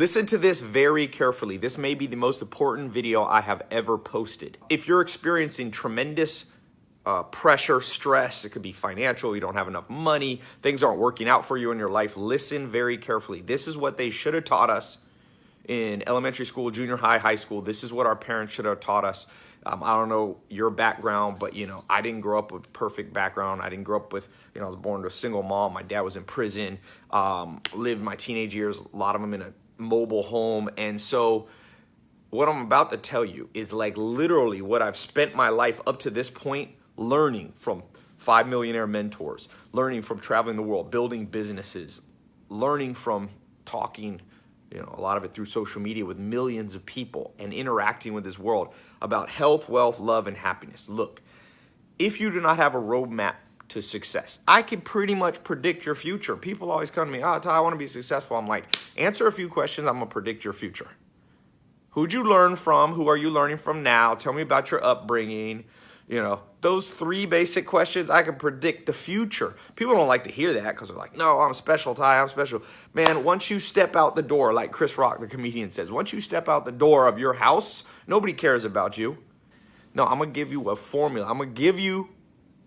Listen to this very carefully. This may be the most important video I have ever posted. If you're experiencing tremendous pressure, stress, it could be financial, you don't have enough money, things aren't working out for you in your life, listen very carefully. This is what they should have taught us in elementary school, junior high, high school. This is what our parents should have taught us. I don't know your background, but I didn't grow up with a perfect background. I didn't grow up with, I was born to a single mom. My dad was in prison, lived my teenage years, a lot of them in a mobile home. And so what I'm about to tell you is like literally what I've spent my life up to this point learning from 5 millionaire mentors, learning from traveling the world, building businesses, learning from talking, a lot of it through social media with millions of people and interacting with this world about health, wealth, love, and happiness. Look, if you do not have a roadmap to success, I can pretty much predict your future. People always come to me, Tai, I want to be successful. I'm like, answer a few questions, I'm going to predict your future. Who'd you learn from? Who are you learning from now? Tell me about your upbringing. Those 3 basic questions, I can predict the future. People don't like to hear that because they're like, no, I'm special, Tai, I'm special. Man, once you step out the door, like Chris Rock, the comedian, says, once you step out the door of your house, nobody cares about you. No, I'm going to give you a formula. I'm going to give you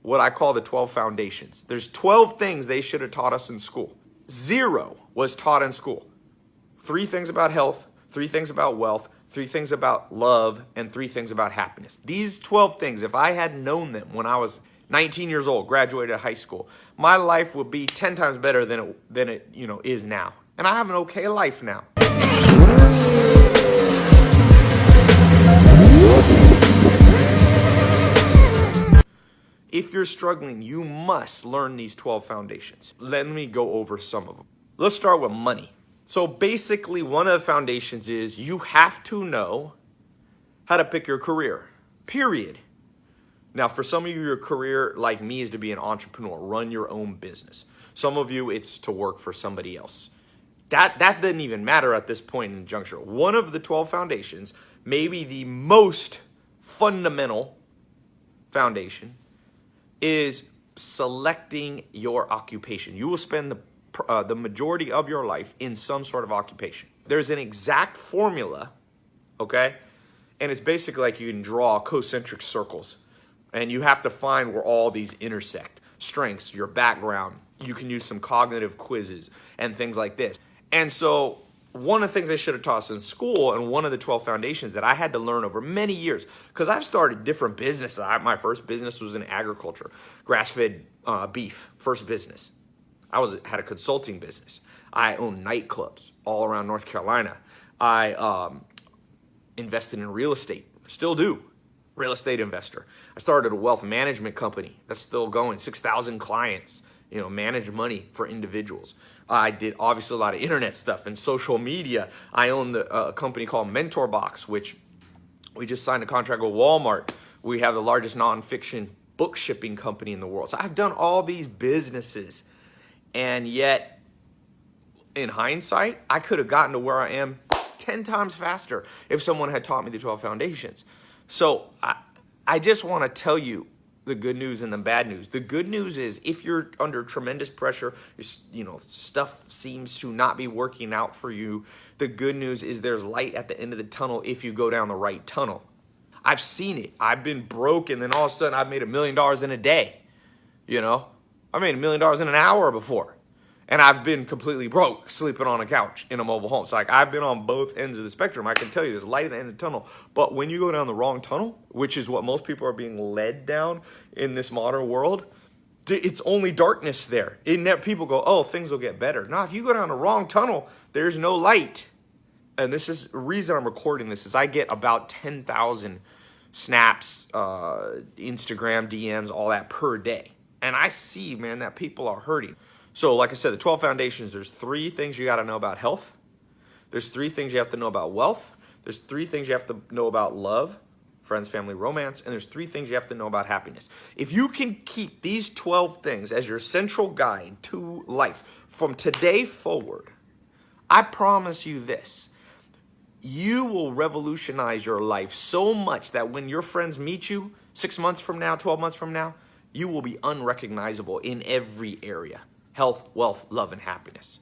what I call the 12 foundations. There's 12 things they should have taught us in school. 0 was taught in school. 3 things about health, 3 things about wealth, 3 things about love, and 3 things about happiness. These 12 things, if I had known them when I was 19 years old, graduated high school, my life would be 10 times better than it is now. And I have an okay life now. If you're struggling, you must learn these 12 foundations. Let me go over some of them. Let's start with money. So basically, one of the foundations is you have to know how to pick your career, period. Now, for some of you, your career, like me, is to be an entrepreneur, run your own business. Some of you, it's to work for somebody else. That doesn't even matter at this point in the juncture. One of the 12 foundations, maybe the most fundamental foundation, is selecting your occupation. You will spend the majority of your life in some sort of occupation. There's an exact formula, okay? And it's basically like you can draw concentric circles and you have to find where all these intersect. Strengths, your background, you can use some cognitive quizzes and things like this. And so one of the things they should have taught us in school, and one of the 12 foundations that I had to learn over many years, because I've started different businesses. My first business was in agriculture, grass-fed beef, first business. I had a consulting business. I owned nightclubs all around North Carolina. I invested in real estate, still do, real estate investor. I started a wealth management company that's still going, 6,000 clients, manage money for individuals. I did obviously a lot of internet stuff and social media. I own a company called Mentor Box, which we just signed a contract with Walmart. We have the largest nonfiction book shipping company in the world. So I've done all these businesses. And yet, in hindsight, I could have gotten to where I am 10 times faster if someone had taught me the 12 foundations. So I just want to tell you the good news and the bad news. The good news is if you're under tremendous pressure, stuff seems to not be working out for you, the good news is there's light at the end of the tunnel if you go down the right tunnel. I've seen it. I've been broke, and then all of a sudden I've made $1 million in a day. I made $1 million in an hour before. And I've been completely broke, sleeping on a couch in a mobile home. So I've been on both ends of the spectrum. I can tell you there's light at the end of the tunnel. But when you go down the wrong tunnel, which is what most people are being led down in this modern world, it's only darkness there. People go, oh, things will get better. No, if you go down the wrong tunnel, there's no light. And this is the reason I'm recording this is I get about 10,000 snaps, Instagram DMs, all that per day. And I see, man, that people are hurting. So like I said, the 12 foundations, there's 3 things you got to know about health. There's 3 things you have to know about wealth. There's 3 things you have to know about love, friends, family, romance. And there's 3 things you have to know about happiness. If you can keep these 12 things as your central guide to life from today forward, I promise you this. You will revolutionize your life so much that when your friends meet you 6 months from now, 12 months from now, you will be unrecognizable in every area. Health, wealth, love, and happiness.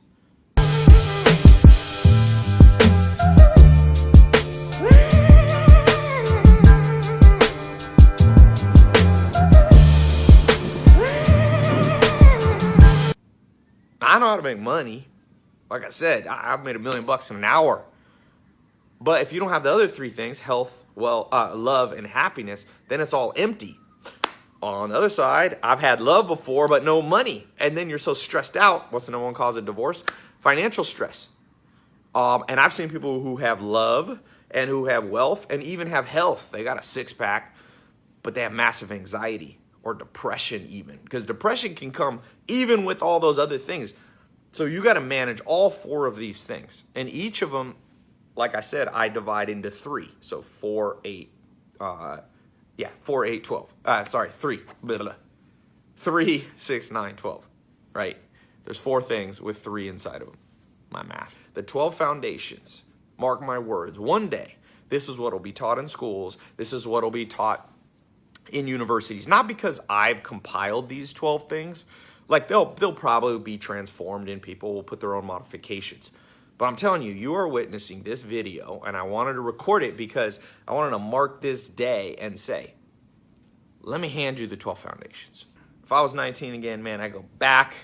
how to make money. Like I said, I've made $1 million in an hour. But if you don't have the other three things, health, love, and happiness, then it's all empty. On the other side, I've had love before, but no money. And then you're so stressed out. What's the number one cause of divorce? Financial stress. And I've seen people who have love and who have wealth and even have health. They got a six-pack, but they have massive anxiety or depression even. Because depression can come even with all those other things. So you got to manage all four of these things. And each of them, like I said, I divide into three. So 4, 8, 4, 8, 12. 3. Blah, blah. 3, 6, 9, 12. Right? There's 4 things with 3 inside of them. My math. The 12 foundations, mark my words, one day, this is what will be taught in schools. This is what will be taught in universities. Not because I've compiled these 12 things. Like they'll probably be transformed and people will put their own modifications. But I'm telling you, you are witnessing this video, and I wanted to record it because I wanted to mark this day and say, let me hand you the 12 foundations. If I was 19 again, man, I go back,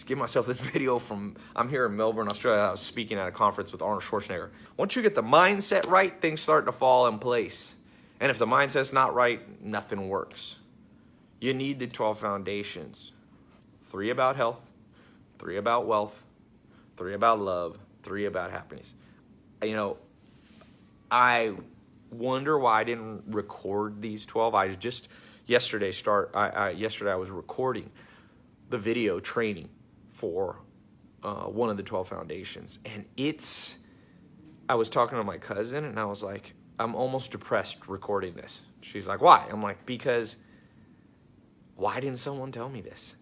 give myself this video from, I'm here in Melbourne, Australia. I was speaking at a conference with Arnold Schwarzenegger. Once you get the mindset right, things start to fall in place. And if the mindset's not right, nothing works. You need the 12 foundations. 3 about health, 3 about wealth, 3 about love, 3 about happiness. You know, I wonder why I didn't record these 12. I just yesterday I was recording the video training for one of the 12 foundations, and I was talking to my cousin and I was like, I'm almost depressed recording this. She's like, why? I'm like, because why didn't someone tell me this?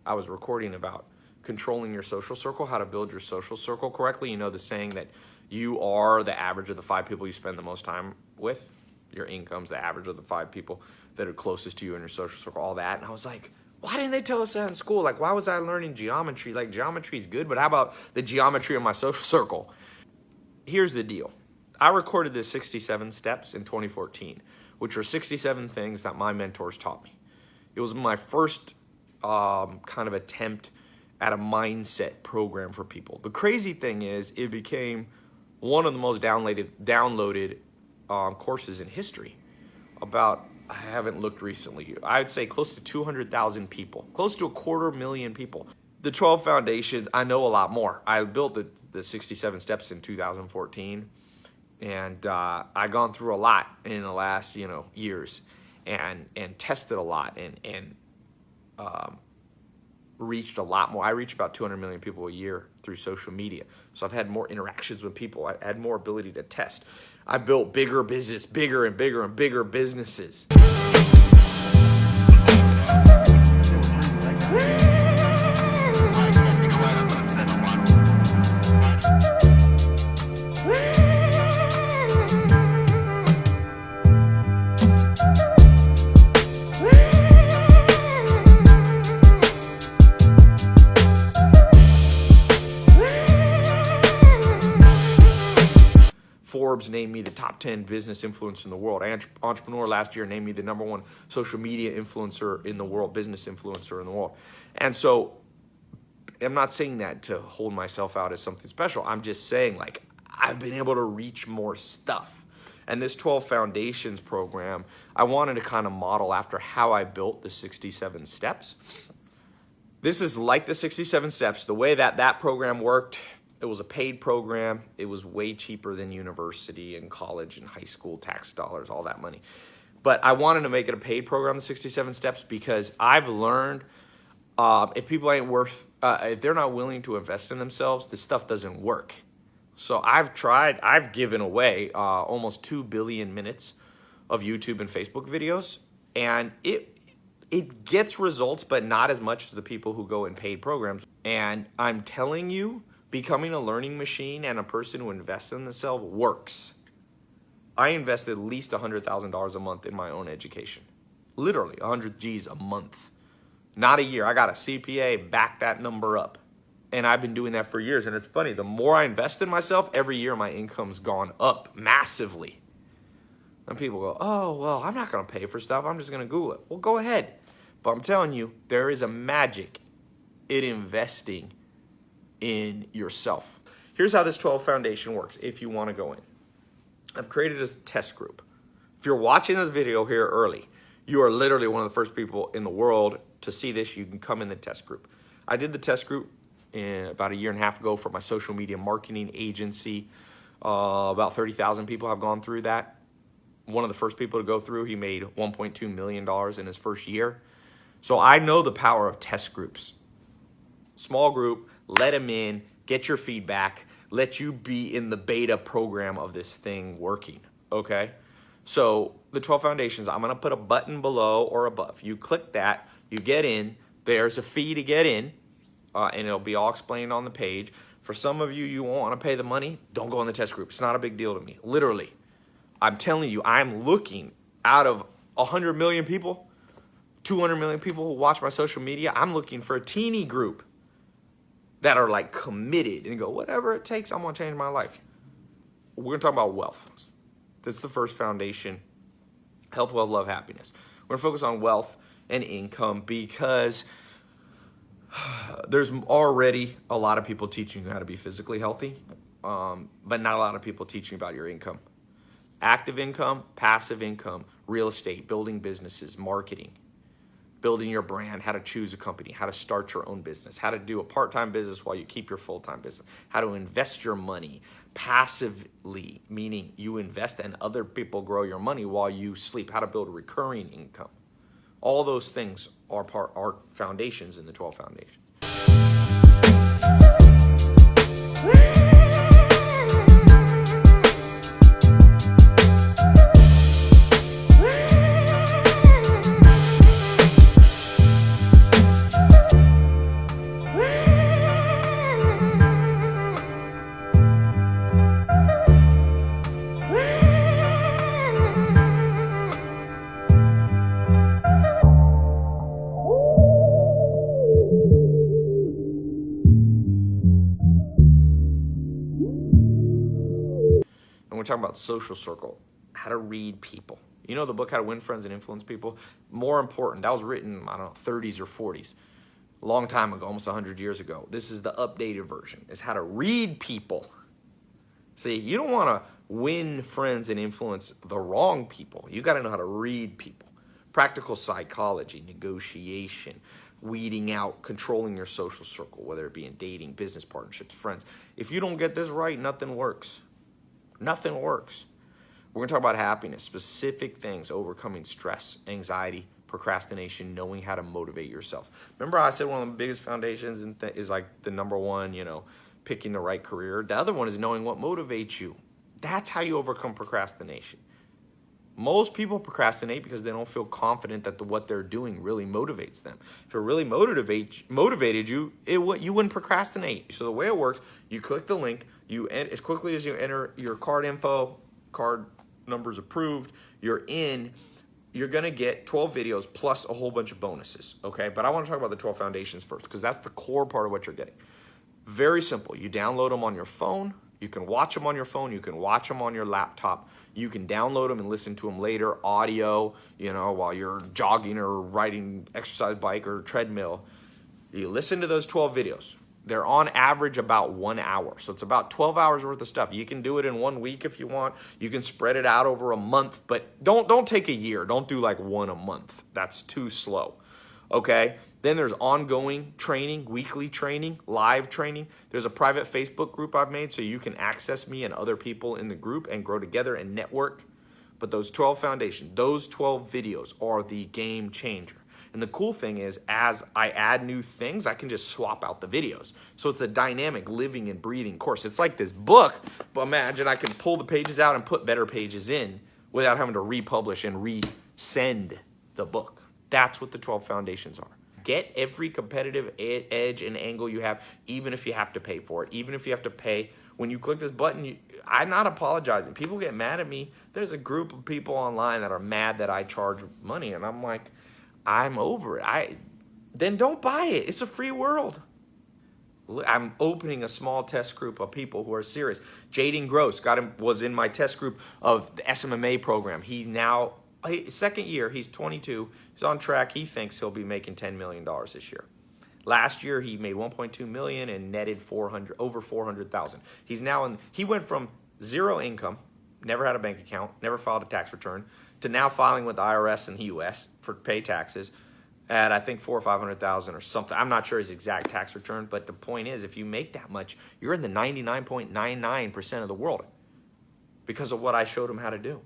I was recording about controlling your social circle, how to build your social circle correctly. You know the saying that you are the average of the 5 people you spend the most time with. Your income's the average of the 5 people that are closest to you in your social circle, all that. And I was like, why didn't they tell us that in school? Like, why was I learning geometry? Like, geometry is good, but how about the geometry of my social circle? Here's the deal. I recorded the 67 steps in 2014, which are 67 things that my mentors taught me. It was my first kind of attempt at a mindset program for people. The crazy thing is it became one of the most downloaded courses in history. I haven't looked recently, I'd say close to 200,000 people, close to 250,000 people. The 12 foundations, I know a lot more. I built the 67 steps in 2014, and I've gone through a lot in the last years, and tested a lot, and reached a lot more. I reach about 200 million people a year through social media. So I've had more interactions with people. I had more ability to test. I built bigger and bigger businesses. Forbes named me the top 10 business influencer in the world. Entrepreneur last year named me the #1 social media influencer in the world, business influencer in the world. And so I'm not saying that to hold myself out as something special. I'm just saying, like, I've been able to reach more stuff. And this 12 Foundations program, I wanted to kind of model after how I built the 67 steps. This is like the 67 steps. The way that program worked, it was a paid program. It was way cheaper than university and college and high school tax dollars, all that money. But I wanted to make it a paid program, the 67 steps, because I've learned if people ain't if they're not willing to invest in themselves, this stuff doesn't work. So I've given away almost 2 billion minutes of YouTube and Facebook videos, and it gets results, but not as much as the people who go in paid programs. And I'm telling you, becoming a learning machine and a person who invests in themselves works. I invested at least $100,000 a month in my own education. Literally, 100 G's a month. Not a year. I got a CPA, back that number up. And I've been doing that for years. And it's funny, the more I invest in myself, every year my income's gone up massively. And people go, oh, well, I'm not going to pay for stuff. I'm just going to Google it. Well, go ahead. But I'm telling you, there is a magic in investing in yourself. Here's how this 12 foundation works if you want to go in. I've created a test group. If you're watching this video here early, you are literally one of the first people in the world to see this. You can come in the test group. I did the test group about a year and a half ago for my social media marketing agency. About 30,000 people have gone through that. One of the first people to go through, he made $1.2 million in his first year. So I know the power of test groups. Small group, let them in, get your feedback, let you be in the beta program of this thing working, okay? So the 12 foundations, I'm gonna put a button below or above. You click that, you get in, there's a fee to get in, and it'll be all explained on the page. For some of you, you won't wanna pay the money, don't go in the test group. It's not a big deal to me, literally. I'm telling you, I'm looking out of 100 million people, 200 million people who watch my social media, I'm looking for a teeny group that are like committed and go, whatever it takes, I'm gonna change my life. We're gonna talk about wealth. This is the first foundation, health, wealth, love, happiness. We're gonna focus on wealth and income because there's already a lot of people teaching you how to be physically healthy, but not a lot of people teaching about your income. Active income, passive income, real estate, building businesses, marketing, building your brand, how to choose a company, how to start your own business, how to do a part-time business while you keep your full-time business, how to invest your money passively, meaning you invest and other people grow your money while you sleep, how to build a recurring income. All those things are foundations in the 12 foundations. And we're talking about social circle, how to read people. You know the book, How to Win Friends and Influence People? More important, that was written, I don't know, 30s or 40s. A long time ago, almost 100 years ago. This is the updated version, is how to read people. See, you don't want to win friends and influence the wrong people. You got to know how to read people. Practical psychology, negotiation, weeding out, controlling your social circle, whether it be in dating, business partnerships, friends. If you don't get this right, nothing works. Nothing works. We're going to talk about happiness, specific things, overcoming stress, anxiety, procrastination, knowing how to motivate yourself. Remember I said one of the biggest foundations is like the number one, picking the right career. The other one is knowing what motivates you. That's how you overcome procrastination. Most people procrastinate because they don't feel confident that what they're doing really motivates them. If it really motivated you, you wouldn't procrastinate. So the way it works, you click the link, as quickly as you enter your card info, card numbers approved, you're in, you're gonna get 12 videos plus a whole bunch of bonuses, okay? But I wanna talk about the 12 foundations first because that's the core part of what you're getting. Very simple, you download them on your phone, you can watch them on your phone, you can watch them on your laptop, you can download them and listen to them later, audio, while you're jogging or riding exercise bike or treadmill. You listen to those 12 videos. They're on average about 1 hour. So it's about 12 hours worth of stuff. You can do it in 1 week if you want. You can spread it out over a month, but don't take a year. Don't do like one a month. That's too slow, okay? Then there's ongoing training, weekly training, live training. There's a private Facebook group I've made so you can access me and other people in the group and grow together and network. But those 12 foundations, those 12 videos are the game changer. And the cool thing is, as I add new things, I can just swap out the videos. So it's a dynamic, living and breathing course. It's like this book, but imagine I can pull the pages out and put better pages in without having to republish and resend the book. That's what the 12 foundations are. Get every competitive edge and angle you have, even if you have to pay for it, even if you have to pay. When you click this button, I'm not apologizing. People get mad at me. There's a group of people online that are mad that I charge money, and I'm like, I'm over it. Then don't buy it. It's a free world. I'm opening a small test group of people who are serious. Jaden Gross was in my test group of the SMMA program. He's now, second year, he's 22. He's on track. He thinks he'll be making $10 million this year. Last year, he made 1.2 million and netted over 400,000. He went from zero income, never had a bank account, never filed a tax return, to now filing with the IRS in the U.S. for pay taxes at, I think, 400,000 or 500,000 or something. I'm not sure his exact tax return, but the point is, if you make that much, you're in the 99.99% of the world because of what I showed him how to do.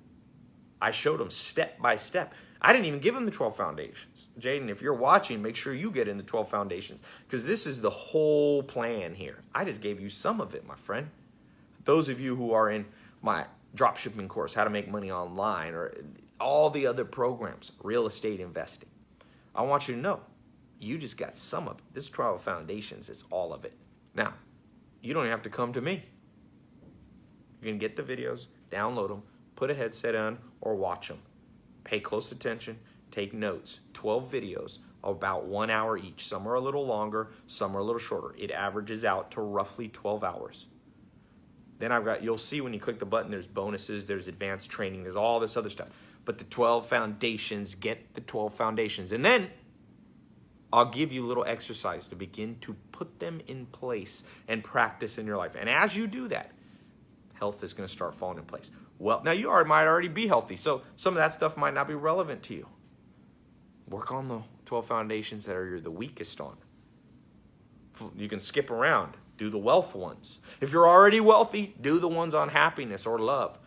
I showed him step by step. I didn't even give him the 12 foundations. Jaden, if you're watching, make sure you get in the 12 foundations because this is the whole plan here. I just gave you some of it, my friend. Those of you who are in my dropshipping course, how to make money online, or all the other programs, real estate investing, I want you to know, you just got some of it. This 12 foundations is all of it. Now, you don't even have to come to me. You can get the videos, download them, put a headset on, or watch them. Pay close attention, take notes. 12 videos, about 1 hour each. Some are a little longer, some are a little shorter. It averages out to roughly 12 hours. Then you'll see when you click the button, there's bonuses, there's advanced training, there's all this other stuff. But the 12 foundations, get the 12 foundations. And then I'll give you a little exercise to begin to put them in place and practice in your life. And as you do that, health is going to start falling in place. Well, now might already be healthy, so some of that stuff might not be relevant to you. Work on the 12 foundations that you're the weakest on. You can skip around. Do the wealth ones. If you're already wealthy, do the ones on happiness or love.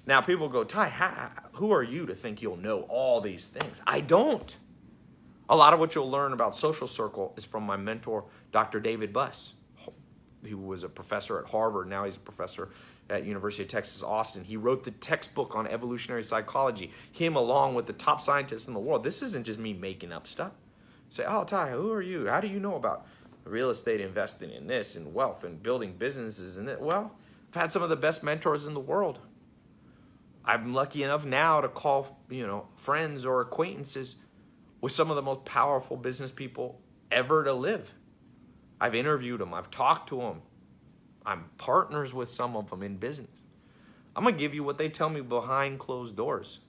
Now, people go, Tai, who are you to think you'll know all these things? I don't. A lot of what you'll learn about social circle is from my mentor, Dr. David Buss. He was a professor at Harvard. Now he's a professor at University of Texas, Austin. He wrote the textbook on evolutionary psychology. Him along with the top scientists in the world. This isn't just me making up stuff. Say, oh, Tai, who are you? How do you know about real estate investing in this and wealth and building businesses and that? Well, I've had some of the best mentors in the world. I'm lucky enough now to call, friends or acquaintances with some of the most powerful business people ever to live. I've interviewed them. I've talked to them. I'm partners with some of them in business. I'm going to give you what they tell me behind closed doors.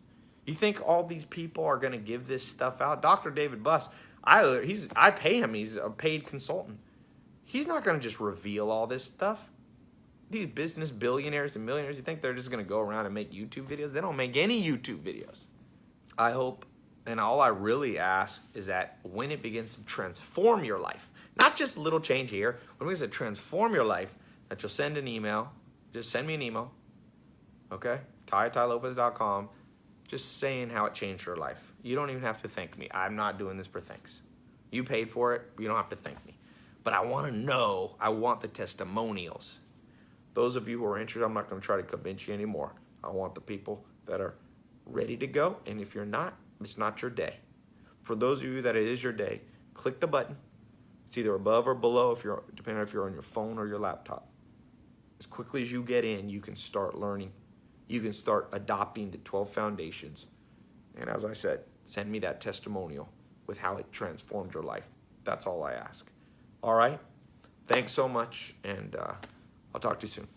You think all these people are going to give this stuff out? Dr. David Buss, I pay him. He's a paid consultant. He's not going to just reveal all this stuff. These business billionaires and millionaires, you think they're just going to go around and make YouTube videos? They don't make any YouTube videos. I hope, and all I really ask is that when it begins to transform your life, not just a little change here, when it begins to transform your life, that you'll send an email. Just send me an email, okay? TaiLopez.com, just saying how it changed your life. You don't even have to thank me. I'm not doing this for thanks. You paid for it. You don't have to thank me. But I want to know. I want the testimonials. Those of you who are interested, I'm not going to try to convince you anymore. I want the people that are ready to go. And if you're not, it's not your day. For those of you that it is your day, click the button. It's either above or below, depending on if you're on your phone or your laptop. As quickly as you get in, you can start learning. You can start adopting the 12 foundations. And as I said, send me that testimonial with how it transformed your life. That's all I ask. All right? Thanks so much, and I'll talk to you soon.